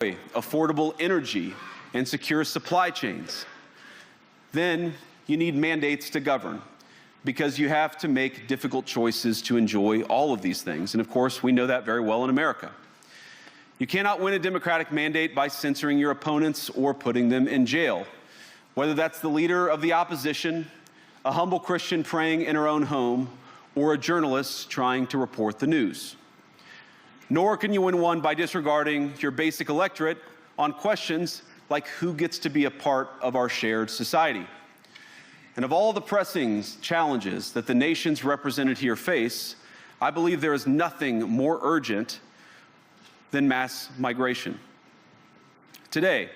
affordable energy and secure supply chains. Then you need mandates to govern, because you have to make difficult choices to enjoy all of these things. And of course, we know that very well in America. You cannot win a democratic mandate by censoring your opponents or putting them in jail, whether that's the leader of the opposition, a humble Christian praying in her own home, or a journalist trying to report the news. Nor can you win one by disregarding your basic electorate on questions like who gets to be a part of our shared society. And of all the pressing challenges that the nations represented here face, I believe there is nothing more urgent than mass migration. Today,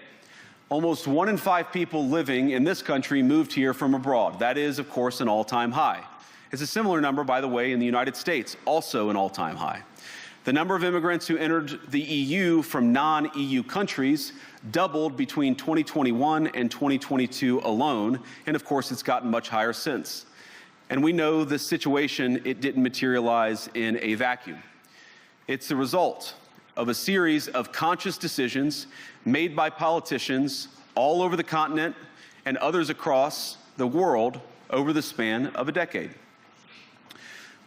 almost 1 in 5 people living in this country moved here from abroad. That is, of course, an all-time high. It's a similar number, by the way, in the United States, also an all-time high. The number of immigrants who entered the EU from non-EU countries doubled between 2021 and 2022 alone, and of course it's gotten much higher since. And we know this situation, it didn't materialize in a vacuum. It's the result of a series of conscious decisions made by politicians all over the continent and others across the world over the span of a decade.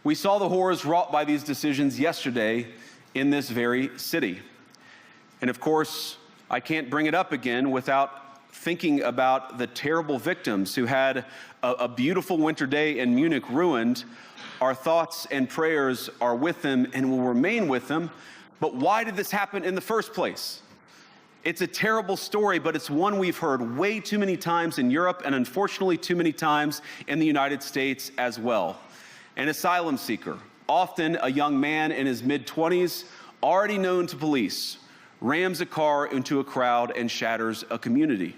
We saw the horrors wrought by these decisions yesterday in this very city. And of course, I can't bring it up again without thinking about the terrible victims who had a beautiful winter day in Munich ruined. Our thoughts and prayers are with them and will remain with them. But why did this happen in the first place? It's a terrible story, but it's one we've heard way too many times in Europe and unfortunately too many times in the United States as well. An asylum seeker, often a young man in his mid-20s, already known to police, rams a car into a crowd and shatters a community.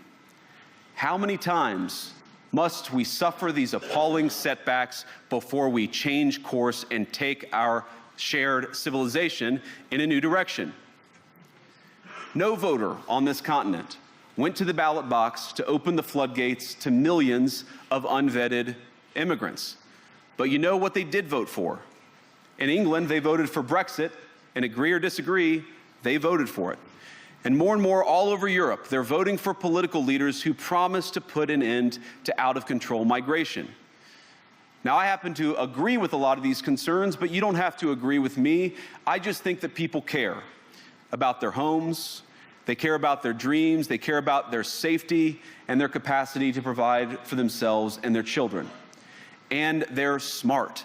How many times must we suffer these appalling setbacks before we change course and take our shared civilization in a new direction? No voter on this continent went to the ballot box to open the floodgates to millions of unvetted immigrants. But you know what they did vote for? In England, they voted for Brexit, and agree or disagree, they voted for it. And more all over Europe, they're voting for political leaders who promise to put an end to out-of-control migration. Now, I happen to agree with a lot of these concerns, but you don't have to agree with me. I just think that people care about their homes, they care about their dreams, they care about their safety and their capacity to provide for themselves and their children. And they're smart.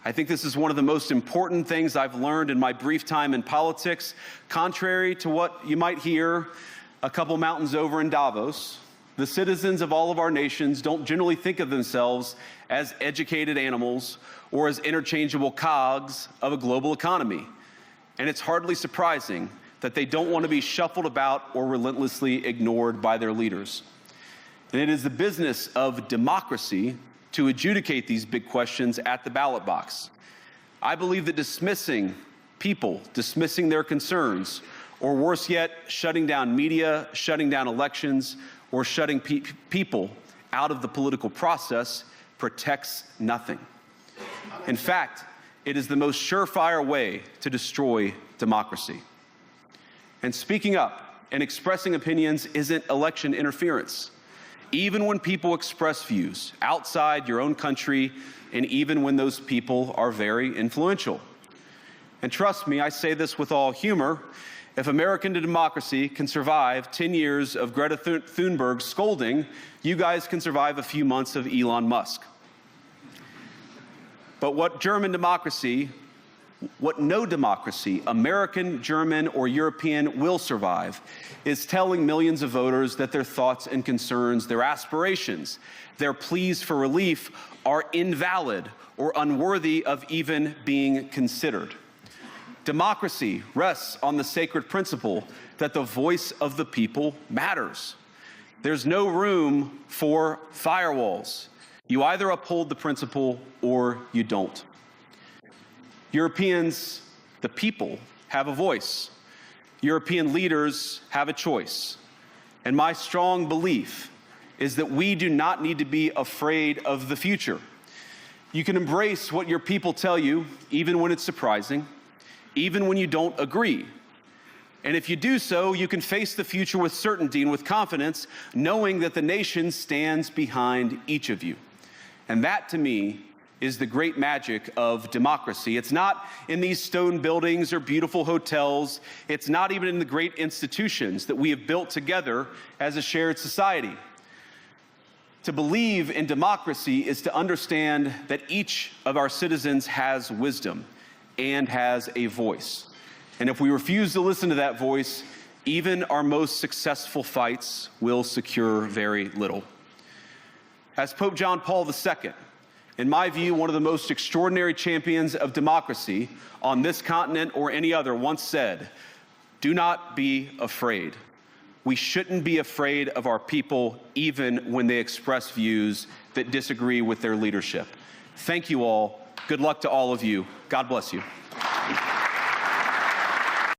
I think this is one of the most important things I've learned in my brief time in politics. Contrary to what you might hear a couple mountains over in Davos, the citizens of all of our nations don't generally think of themselves as educated animals or as interchangeable cogs of a global economy. And it's hardly surprising that they don't want to be shuffled about or relentlessly ignored by their leaders. And it is the business of democracy to adjudicate these big questions at the ballot box. I believe that dismissing people, dismissing their concerns, or worse yet, shutting down media, shutting down elections, or shutting people out of the political process protects nothing. In fact, it is the most surefire way to destroy democracy. And speaking up and expressing opinions isn't election interference. Even when people express views outside your own country, and even when those people are very influential. And trust me, I say this with all humor, if American democracy can survive 10 years of Greta Thunberg scolding, you guys can survive a few months of Elon Musk. But what no democracy, American, German, or European, will survive is telling millions of voters that their thoughts and concerns, their aspirations, their pleas for relief are invalid or unworthy of even being considered. Democracy rests on the sacred principle that the voice of the people matters. There's no room for firewalls. You either uphold the principle or you don't. Europeans, the people, have a voice. European leaders have a choice. And my strong belief is that we do not need to be afraid of the future. You can embrace what your people tell you, even when it's surprising, even when you don't agree. And if you do so, you can face the future with certainty and with confidence, knowing that the nation stands behind each of you. And that, to me, is the great magic of democracy. It's not in these stone buildings or beautiful hotels. It's not even in the great institutions that we have built together as a shared society. To believe in democracy is to understand that each of our citizens has wisdom and has a voice. And if we refuse to listen to that voice, even our most successful fights will secure very little. As Pope John Paul II, in my view, one of the most extraordinary champions of democracy on this continent or any other, once said, "Do not be afraid." We shouldn't be afraid of our people, even when they express views that disagree with their leadership. Thank you all. Good luck to all of you. God bless you.